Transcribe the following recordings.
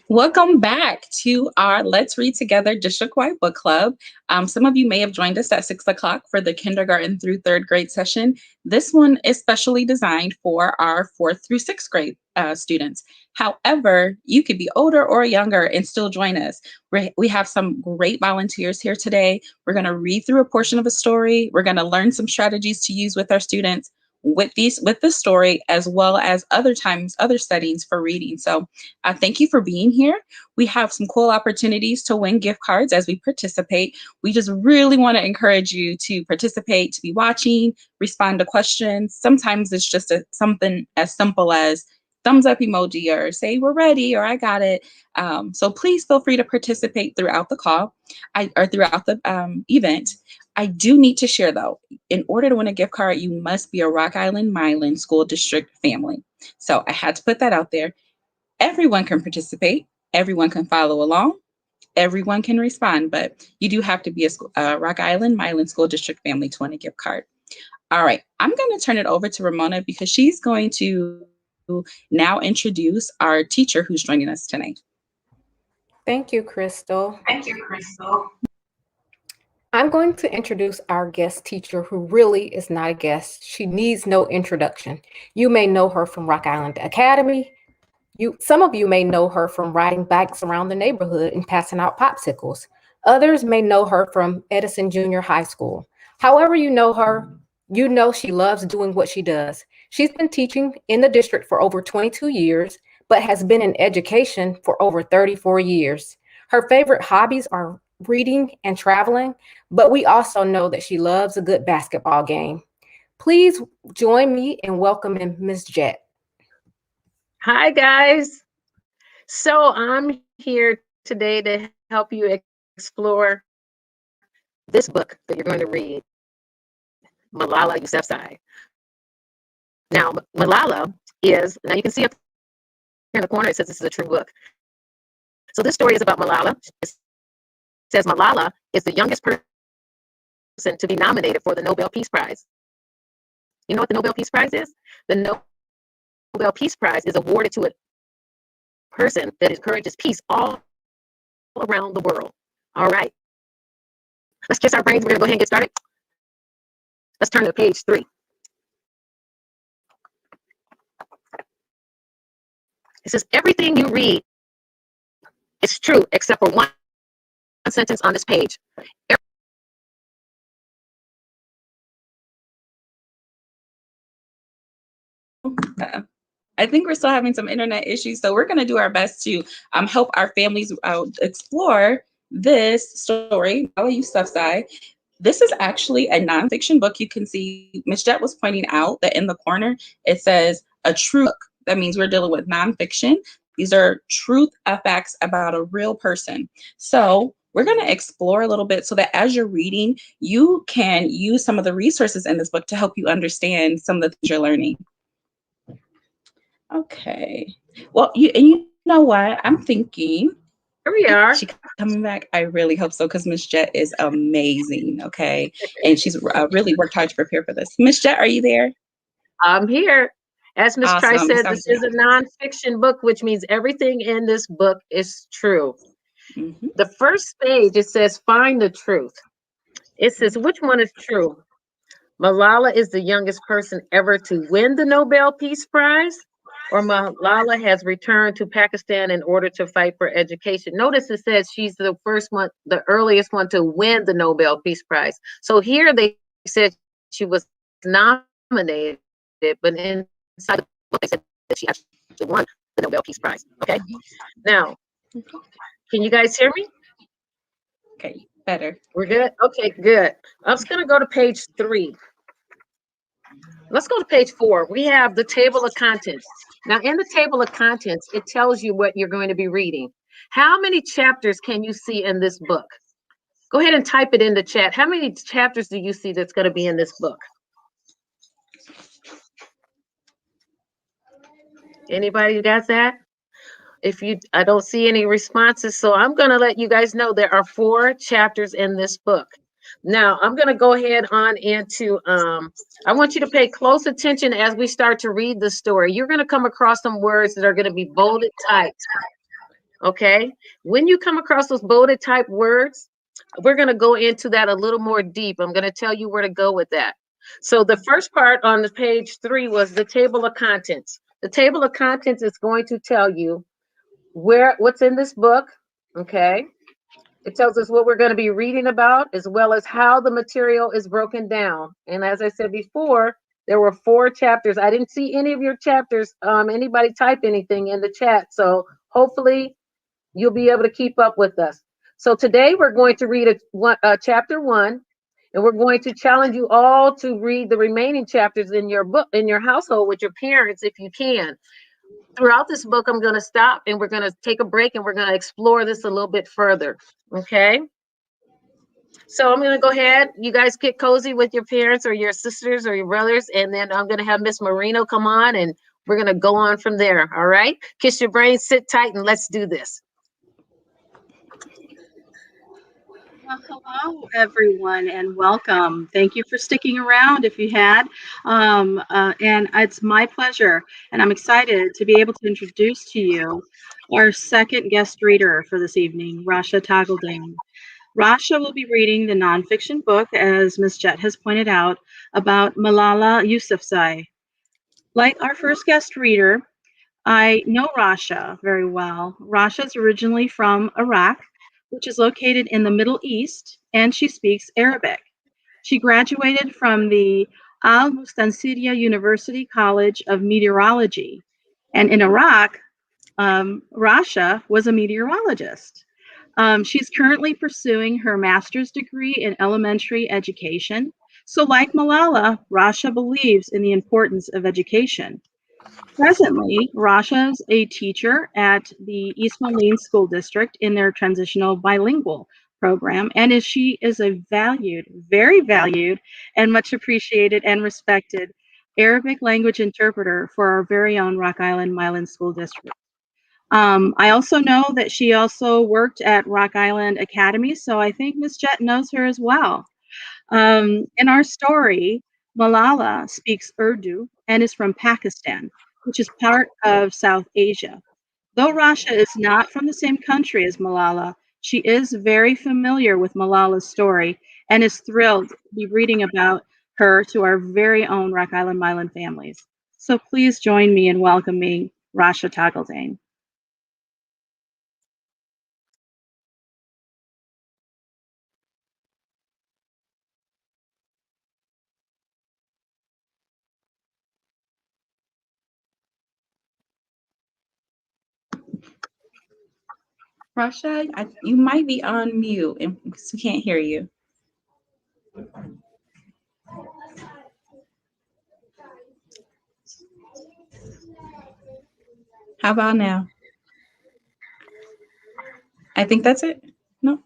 Welcome back to our Let's Read Together District-wide book club. Some of you may have joined us at 6 o'clock for the kindergarten through third grade session. This one is specially designed for our fourth through sixth grade students. However, you could be older or younger and still join us. We have some great volunteers here today. We're going to read through a portion of a story. We're going to learn some strategies to use with our students with the story, as well as other settings for reading. So thank you for being here. We have some cool opportunities to win gift cards as we participate. We just really want to encourage you to participate, to be watching, respond to questions. Sometimes it's just something as simple as thumbs up emoji or say we're ready or I got it. So please feel free to participate throughout the call or throughout the event. I do need to share though, in order to win a gift card, you must be a Rock Island Milan School District family. So I had to put that out there. Everyone can participate. Everyone can follow along. Everyone can respond, but you do have to be a Rock Island Milan School District family to win a gift card. All right, I'm going to turn it over to Ramona because she's going to now introduce our teacher who's joining us tonight. Thank you, Crystal. Thank you, Crystal. I'm going to introduce our guest teacher who really is not a guest. She needs no introduction. You may know her from Rock Island Academy. Some of you may know her from riding bikes around the neighborhood and passing out popsicles. Others may know her from Edison Junior High School. However you know her, you know she loves doing what she does. She's been teaching in the district for over 22 years, but has been in education for over 34 years. Her favorite hobbies are reading and traveling, but we also know that she loves a good basketball game. Please join me in welcoming Ms. Jett. Hi, guys. So I'm here today to help you explore this book that you're going to read, Malala Yousafzai. Now, Malala now you can see up here in the corner, it says this is a true book. So this story is about Malala. It says Malala is the youngest person to be nominated for the Nobel Peace Prize. You know what the Nobel Peace Prize is? The Nobel Peace Prize is awarded to a person that encourages peace all around the world. All right. Let's kiss our brains. We're going to go ahead and get started. Let's turn to page 3. It says, everything you read is true except for one sentence on this page. I think we're still having some internet issues, so we're going to do our best to help our families explore this story, Malala Yousafzai. This is actually a nonfiction book. You can see Ms. Jett was pointing out that in the corner it says a true book. That means we're dealing with nonfiction. These are truth facts about a real person. So we're going to explore a little bit so that as you're reading, you can use some of the resources in this book to help you understand some of the things you're learning. Okay. Well, you know what? I'm thinking. Here we are. She coming back. I really hope so because Miss Jett is amazing. Okay, and she's really worked hard to prepare for this. Miss Jett, are you there? I'm here. As Ms. Awesome. Trice said, this is a nonfiction book, which means everything in this book is true. Mm-hmm. The first page, it says, find the truth. It says, which one is true? Malala is the youngest person ever to win the Nobel Peace Prize, or Malala has returned to Pakistan in order to fight for education. Notice it says she's the first one, the earliest one to win the Nobel Peace Prize. So here they said she was nominated, but inside the book they said that she actually won the Nobel Peace Prize. Okay. Now, can you guys hear me? Okay, better. We're good? Okay, good. I'm just going to go to page 3. Let's go to page 4. We have the table of contents. Now, in the table of contents, it tells you what you're going to be reading. How many chapters can you see in this book? Go ahead and type it in the chat. How many chapters do you see that's going to be in this book? Anybody got that? I don't see any responses, so I'm going to let you guys know there are 4 chapters in this book. Now, I'm going to go ahead on into, I want you to pay close attention as we start to read the story. You're going to come across some words that are going to be bolded typed. Okay. When you come across those bolded type words, we're going to go into that a little more deep. I'm going to tell you where to go with that. So the first part on the page 3 was the table of contents. The table of contents is going to tell you what's in this book. Okay. It tells us what we're going to be reading about, as well as how the material is broken down. And as I said before, there were 4 chapters. I didn't see any of your chapters, anybody type anything in the chat. So hopefully you'll be able to keep up with us. So today we're going to read chapter 1, and we're going to challenge you all to read the remaining chapters in your book, in your household with your parents, if you can. Throughout this book, I'm going to stop and we're going to take a break and we're going to explore this a little bit further. Okay. So I'm going to go ahead. You guys get cozy with your parents or your sisters or your brothers. And then I'm going to have Miss Marino come on and we're going to go on from there. All right. Kiss your brain, sit tight, and let's do this. Well, hello, everyone, and welcome. Thank you for sticking around if you had. And it's my pleasure, and I'm excited to be able to introduce to you our second guest reader for this evening, Rasha Tagelding. Rasha will be reading the nonfiction book, as Ms. Jett has pointed out, about Malala Yousafzai. Like our first guest reader, I know Rasha very well. Rasha is originally from Iraq, which is located in the Middle East, and she speaks Arabic. She graduated from the Al Mustansiriya University College of Meteorology. And in Iraq, Rasha was a meteorologist. She's currently pursuing her master's degree in elementary education. So, like Malala, Rasha believes in the importance of education. Presently, Rasha is a teacher at the East Moline School District in their transitional bilingual program, and she is a valued, very valued, and much appreciated and respected Arabic language interpreter for our very own Rock Island Milan School District. I also know that she also worked at Rock Island Academy, so I think Miss Jett knows her as well. In our story, Malala speaks Urdu and is from Pakistan, which is part of South Asia. Though Rasha is not from the same country as Malala, she is very familiar with Malala's story and is thrilled to be reading about her to our very own Rock Island Milan families. So please join me in welcoming Rasha Tagelding. Rasha, you might be on mute and we can't hear you. How about now? I think that's it. No.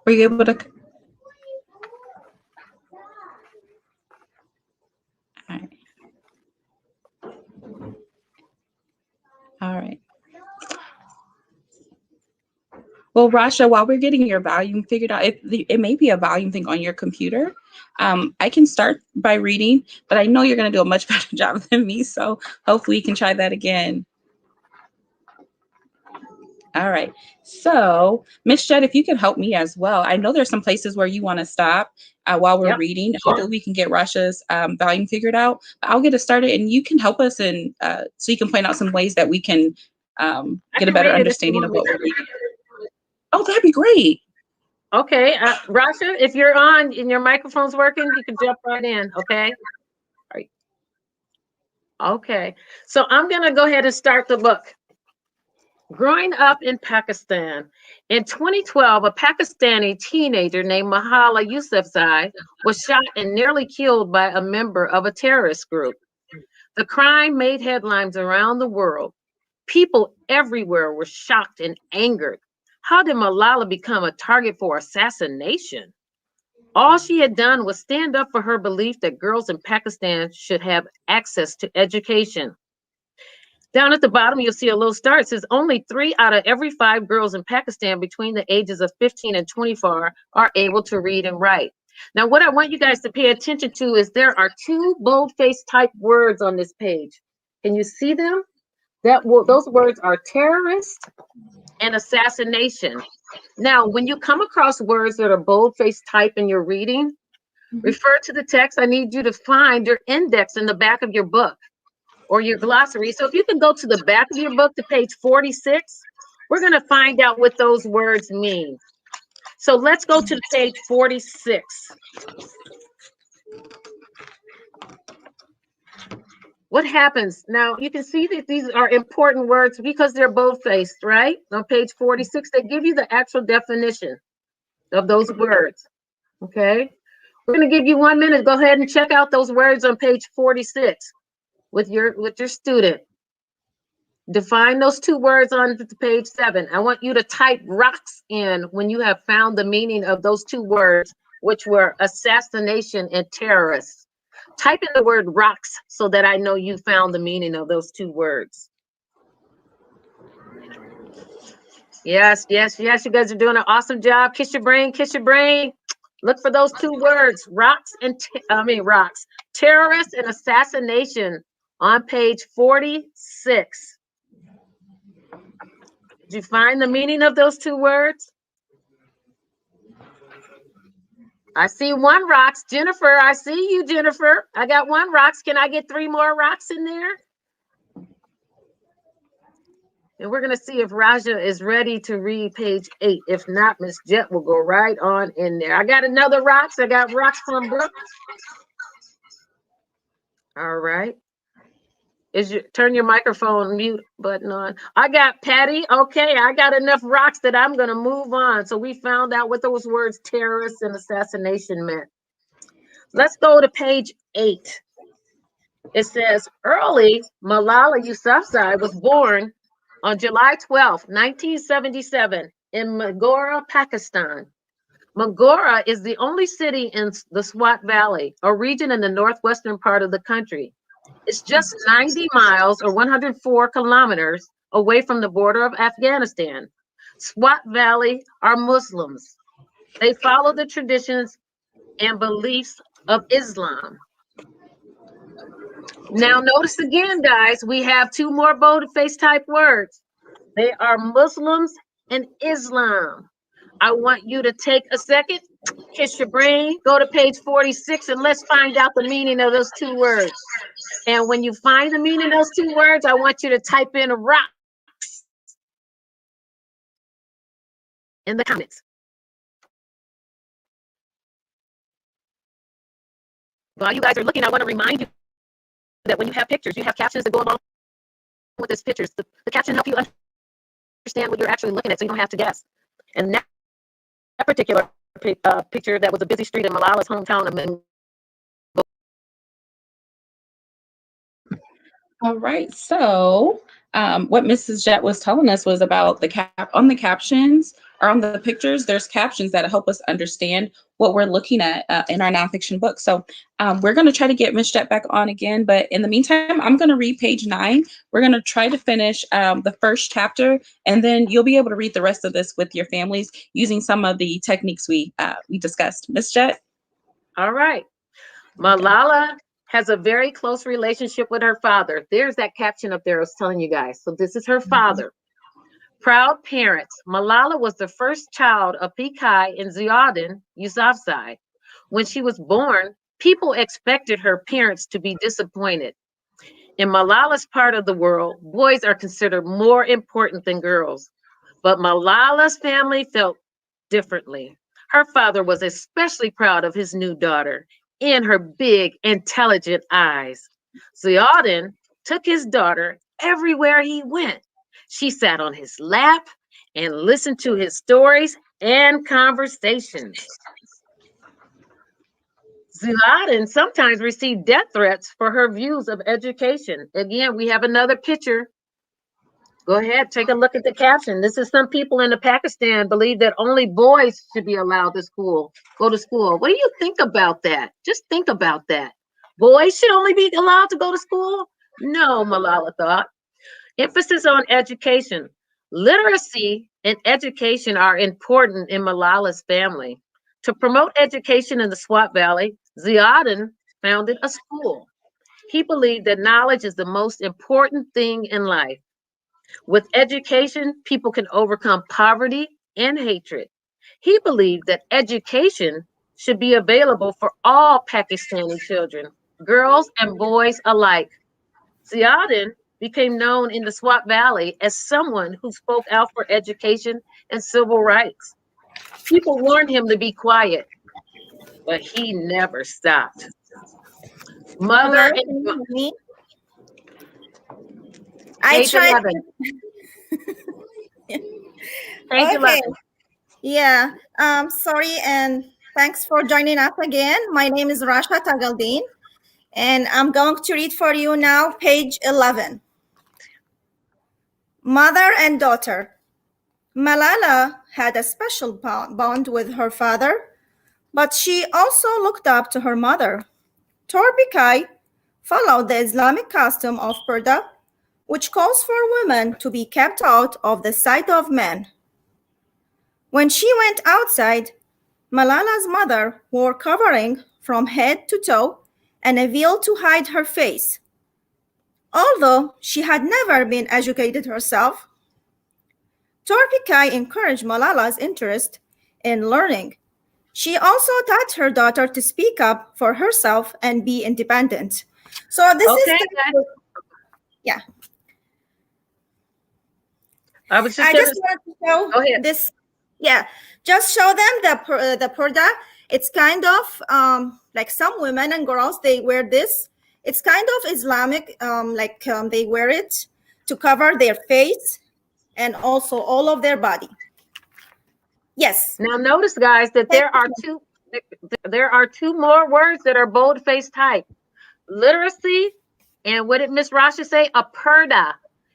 Were you able to? All right. All right. Well, Rasha, while we're getting your volume figured out, it may be a volume thing on your computer. I can start by reading, but I know you're going to do a much better job than me, so hopefully you can try that again. All right. So, Miss Jett, if you can help me as well. I know there's some places where you want to stop while we're reading. Hopefully we can get Rasha's volume figured out. I'll get it started, and you can help us, and so you can point out some ways that we can get a better understanding of what we're reading. Oh, that'd be great. Okay, Rasha, if you're on and your microphone's working, you can jump right in. Okay. All right. Okay. So I'm going to go ahead and start the book. Growing up in Pakistan, in 2012, a Pakistani teenager named Malala Yousafzai was shot and nearly killed by a member of a terrorist group. The crime made headlines around the world. People everywhere were shocked and angered. How did Malala become a target for assassination? All she had done was stand up for her belief that girls in Pakistan should have access to education. Down at the bottom, you'll see a little star. It says only 3 out of every 5 girls in Pakistan between the ages of 15 and 24 are able to read and write. Now, what I want you guys to pay attention to is there are 2 boldface type words on this page. Can you see them? Those words are terrorist and assassination. Now, when you come across words that are boldface type in your reading, refer to the text. I need you to find your index in the back of your book or your glossary. So if you can go to the back of your book to page 46, we're going to find out what those words mean. So let's go to page 46. What happens? Now, you can see that these are important words because they're bold-faced, right? On page 46, they give you the actual definition of those words, okay? We're going to give you 1 minute. Go ahead and check out those words on page 46 with your student. Define those two words on page 7. I want you to type rocks in when you have found the meaning of those two words, which were assassination and terrorists. Type in the word rocks so that I know you found the meaning of those two words. Yes, yes, yes, you guys are doing an awesome job. Kiss your brain, kiss your brain. Look for those two words, rocks and terrorist and assassination on page 46. Did you find the meaning of those two words? I see one rocks. Jennifer, I see you, Jennifer. I got one rocks. Can I get 3 more rocks in there? And we're going to see if Raja is ready to read page 8. If not, Miss Jet will go right on in there. I got another rocks. I got rocks from Brooke. All right. Turn your microphone mute button on. I got Patty. Okay, I got enough rocks that I'm going to move on. So we found out what those words terrorist and assassination meant. Let's go to page 8. It says, early Malala Yousafzai was born on July 12, 1977 in Magora, Pakistan. Magora is the only city in the Swat Valley, a region in the northwestern part of the country. It's just 90 miles or 104 kilometers away from the border of Afghanistan. Swat Valley are Muslims. They follow the traditions and beliefs of Islam. Now, notice again, guys, we have 2 more bold-face type words. They are Muslims and Islam. I want you to take a second, kiss your brain, go to page 46, and let's find out the meaning of those 2 words. And when you find the meaning of those 2 words, I want you to type in rocks in the comments. While you guys are looking, I want to remind you that when you have pictures, you have captions that go along with these pictures. The caption helps you understand what you're actually looking at so you don't have to guess. And that particular picture, that was a busy street in Malala's hometown of Mango. All right. So what Mrs. Jet was telling us was about the on the captions or on the pictures. There's captions that help us understand what we're looking at in our nonfiction book. So we're going to try to get Miss Jet back on again. But in the meantime, I'm going to read page 9. We're going to try to finish the first chapter, and then you'll be able to read the rest of this with your families using some of the techniques we discussed. Miss Jet? All right. Malala has a very close relationship with her father. There's that caption up there I was telling you guys. So this is her father. Proud parents. Malala was the first child of Pikai and Ziauddin Yousafzai. When she was born, people expected her parents to be disappointed. In Malala's part of the world, boys are considered more important than girls. But Malala's family felt differently. Her father was especially proud of his new daughter and her big, intelligent eyes. Ziauddin took his daughter everywhere he went. She sat on his lap and listened to his stories and conversations. Ziauddin sometimes received death threats for her views of education. Again, we have another picture. Go ahead, take a look at the caption. This is some people in Pakistan believe that only boys should be allowed to go to school. What do you think about that? Just think about that. Boys should only be allowed to go to school? No, Malala thought. Emphasis on education. Literacy and education are important in Malala's family. To promote education in the Swat Valley, Ziauddin founded a school. He believed that knowledge is the most important thing in life. With education, people can overcome poverty and hatred. He believed that education should be available for all Pakistani children, girls and boys alike. Ziauddin became known in the Swat Valley as someone who spoke out for education and civil rights. People warned him to be quiet, but he never stopped. Hello, Mother can and you hear me? I page tried 11. to. Page Okay. 11. Yeah. Sorry, and thanks for joining us again. My name is Rasha Tagaldeen, and I'm going to read for you now page 11. Mother and daughter. Malala had a special bond with her father, but she also looked up to her mother. Torbikai followed the Islamic custom of purdah, which calls for women to be kept out of the sight of men. When she went outside, Malala's mother wore covering from head to toe and a veil to hide her face. Although she had never been educated herself, Torpikai encouraged Malala's interest in learning. She also taught her daughter to speak up for herself and be independent. So this is Okay, the, yeah. I was just I gonna just want to show go ahead. this. Yeah, just show them the purdah. It's kind of like some women and girls, they wear this. It's kind of Islamic, they wear it to cover their face and also all of their body. Yes. Now notice, guys, that there are two more words that are boldface type. Literacy, and what did Miss Rasha say? A purdah.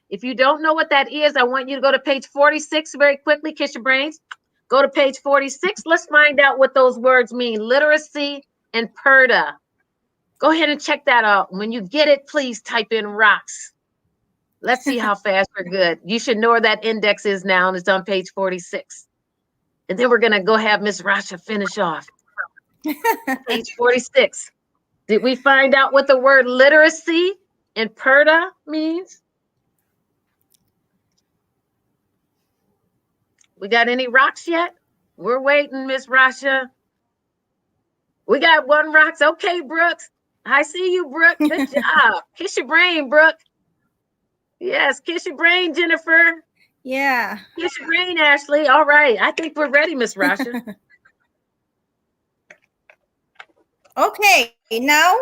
If you don't know what that is, I want you to go to page 46 very quickly. Kiss your brains. Go to page 46. Let's find out what those words mean. Literacy and purdah. Go ahead and check that out. When you get it, please type in rocks. Let's see how fast we're good. You should know where that index is now, and it's on page 46. And then we're going to go have Miss Rasha finish off. Page 46. Did we find out what the word literacy and purdah means? We got any rocks yet? We're waiting, Miss Rasha. We got one rocks. Okay, Brooks. I see you, Brooke. Good job. Kiss your brain, Brooke. Yes, kiss your brain, Jennifer. Yeah. Kiss your brain, Ashley. All right. I think we're ready, Miss Rasha. Okay, now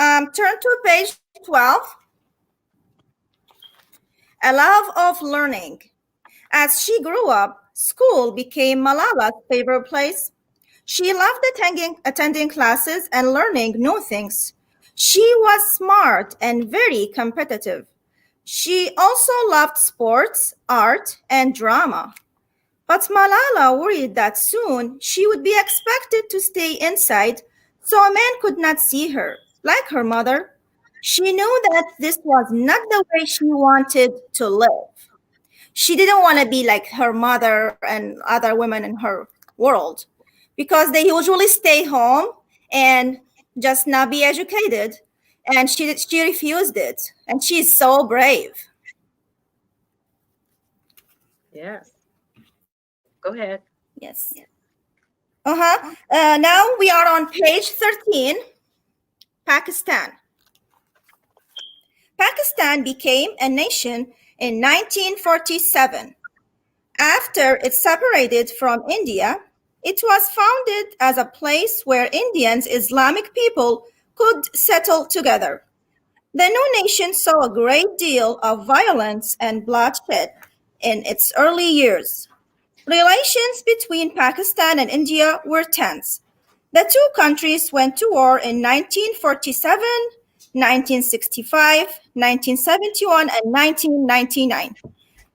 turn to page 12. A love of learning. As she grew up, school became Malala's favorite place. She loved attending classes and learning new things. She was smart and very competitive. She also loved sports, art, and drama. But Malala worried that soon she would be expected to stay inside so a man could not see her, like her mother. She knew that this was not the way she wanted to live. She didn't want to be like her mother and other women in her world because they usually stay home and just not be educated. And she refused it. And she's so brave. Yes. Go ahead. Yes. Now we are on page 13, Pakistan. Pakistan became a nation in 1947. After it separated from India, it was founded as a place where Indians, Islamic people could settle together. The new nation saw a great deal of violence and bloodshed in its early years. Relations between Pakistan and India were tense. The two countries went to war in 1947, 1965, 1971, and 1999.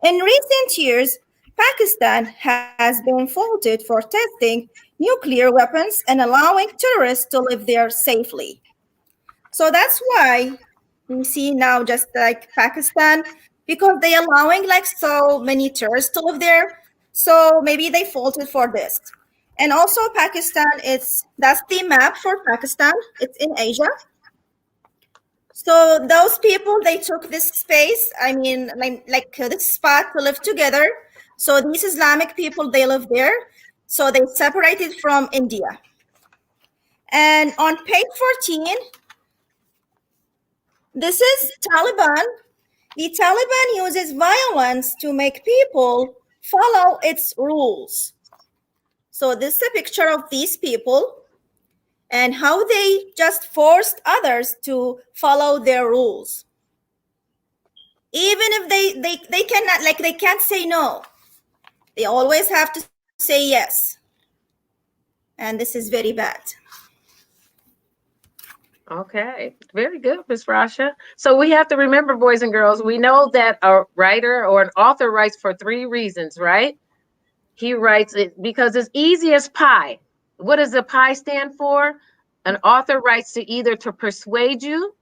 In recent years, Pakistan has been faulted for testing nuclear weapons and allowing terrorists to live there safely. So that's why we see now just like Pakistan, because they allowing like so many tourists to live there. So maybe they faulted for this. And also Pakistan, that's the map for Pakistan. It's in Asia. So those people, they took this space, I mean, this spot to live together. So these Islamic people, they live there. So they separated from India. And on page 14, this is Taliban. The Taliban uses violence to make people follow its rules. So this is a picture of these people and how they just forced others to follow their rules. Even if they cannot, like, they can't say no. They always have to say yes. And this is very bad. Okay, very good, Miss Rasha. So we have to remember, boys and girls, we know that a writer or an author writes for 3 reasons, right? He writes it because it's easy as pie. What does the pie stand for? An author writes to either to persuade you,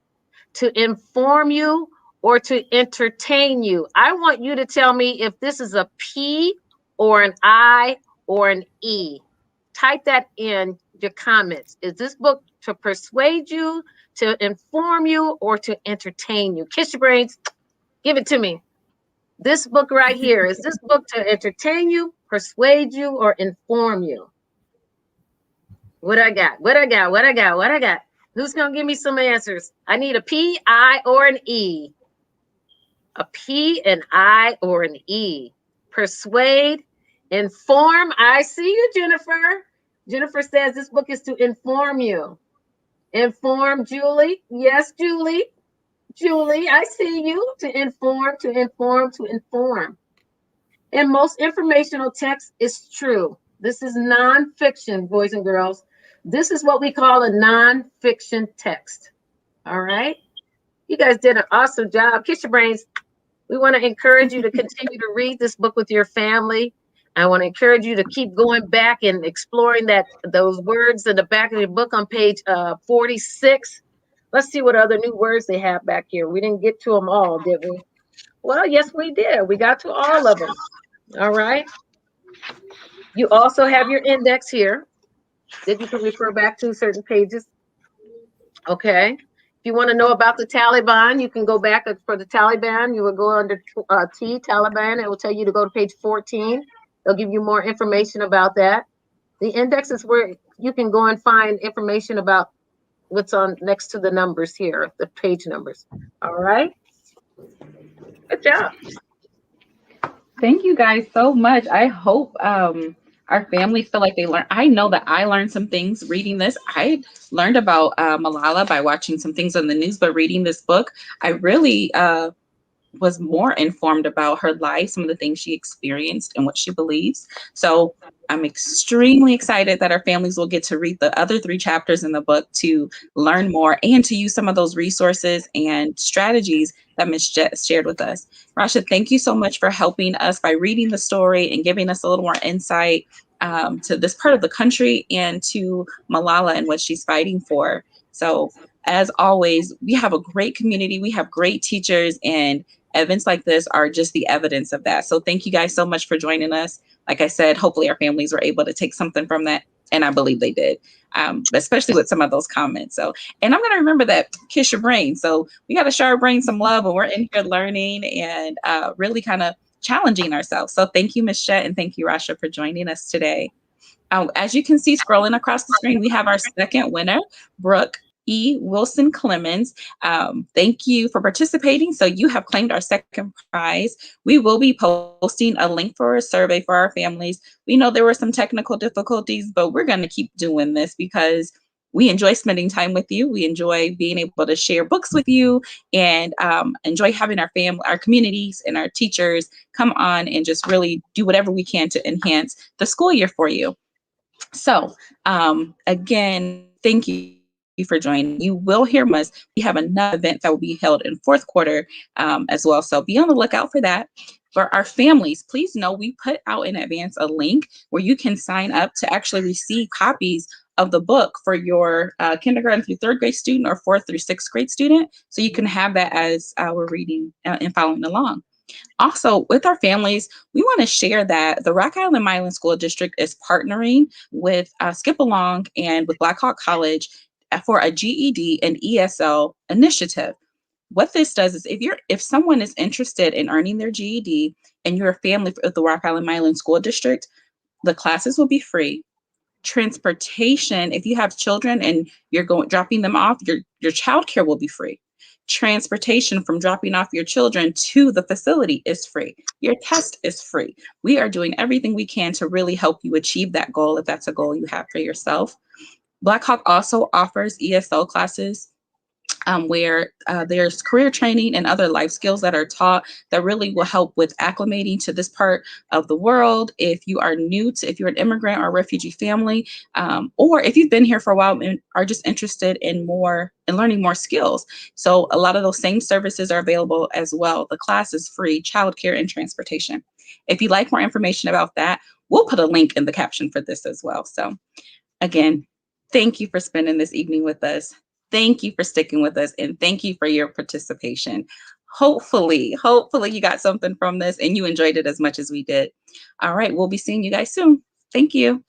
to inform you, or to entertain you. I want you to tell me if this is a P or an I or an E. Type that in your comments. Is this book to persuade you, to inform you, or to entertain you? Kiss your brains. Give it to me. This book right here, is this book to entertain you, persuade you, or inform you? What I got? What I got? What I got? What I got? Who's going to give me some answers? I need a P, I, or an E. A P, an I, or an E. Persuade, inform. I see you, Jennifer. Jennifer says this book is to inform you. Inform, Julie. Yes, Julie. Julie, I see you. To inform, to inform, to inform. And most informational text is true. This is nonfiction, boys and girls. This is what we call a nonfiction text. All right? You guys did an awesome job. Kiss your brains. We want to encourage you to continue to read this book with your family. I want to encourage you to keep going back and exploring those words in the back of your book on page 46. Let's see what other new words they have back here. We didn't get to them all, did we? Well, yes, we did. We got to all of them. All right. You also have your index here that you can refer back to certain pages. Okay. If you want to know about the Taliban, you can go back for the Taliban. You will go under T, Taliban. It will tell you to go to page 14. They'll give you more information about that. The index is where you can go and find information about what's on next to the numbers here, the page numbers. All right. Good job. Thank you guys so much. I hope our families feel like they learn. I know that I learned some things reading this. I learned about Malala by watching some things on the news, but reading this book, I really was more informed about her life, some of the things she experienced and what she believes. So I'm extremely excited that our families will get to read the other 3 chapters in the book to learn more and to use some of those resources and strategies that Ms. Jet shared with us. Rasha, thank you so much for helping us by reading the story and giving us a little more insight to this part of the country and to Malala and what she's fighting for. So as always, we have a great community. We have great teachers, and events like this are just the evidence of that. So thank you guys so much for joining us. Like I said, hopefully our families were able to take something from that. And I believe they did, especially with some of those comments. So, and I'm going to remember that, kiss your brain. So we got to show our brain some love when we're in here learning and really kind of challenging ourselves. So thank you, Ms. Shet, and thank you, Rasha, for joining us today. As you can see, scrolling across the screen, we have our second winner, Brooke E. Wilson Clemens. Thank you for participating. So you have claimed our second prize. We will be posting a link for a survey for our families. We know there were some technical difficulties, but we're going to keep doing this because we enjoy spending time with you. We enjoy being able to share books with you and enjoy having our family, our communities, and our teachers come on and just really do whatever we can to enhance the school year for you. So again, thank you for joining. You will hear from us. We have another event that will be held in fourth quarter as well. So be on the lookout for that. For our families, please know we put out in advance a link where you can sign up to actually receive copies of the book for your kindergarten through 3rd grade student or 4th through 6th grade student. So you can have that as we're reading and following along. Also, with our families, we want to share that the Rock Island Milan School District is partnering with Skip Along and with Black Hawk College for a GED and ESL initiative. what this does is if someone is interested in earning their GED and you're a family of the Rock Island Milan School District, the classes will be free. Transportation, if you have children and you're dropping them off, your childcare will be free. Transportation from dropping off your children to the facility is free. Your test is free. We are doing everything we can to really help you achieve that goal if that's a goal you have for yourself. Black Hawk also offers ESL classes where there's career training and other life skills that are taught that really will help with acclimating to this part of the world. If you are if you're an immigrant or refugee family, or if you've been here for a while and are just interested in learning more skills. So a lot of those same services are available as well. The class is free, childcare and transportation. If you'd like more information about that, we'll put a link in the caption for this as well. So again, thank you for spending this evening with us. Thank you for sticking with us, and thank you for your participation. Hopefully you got something from this and you enjoyed it as much as we did. All right, we'll be seeing you guys soon. Thank you.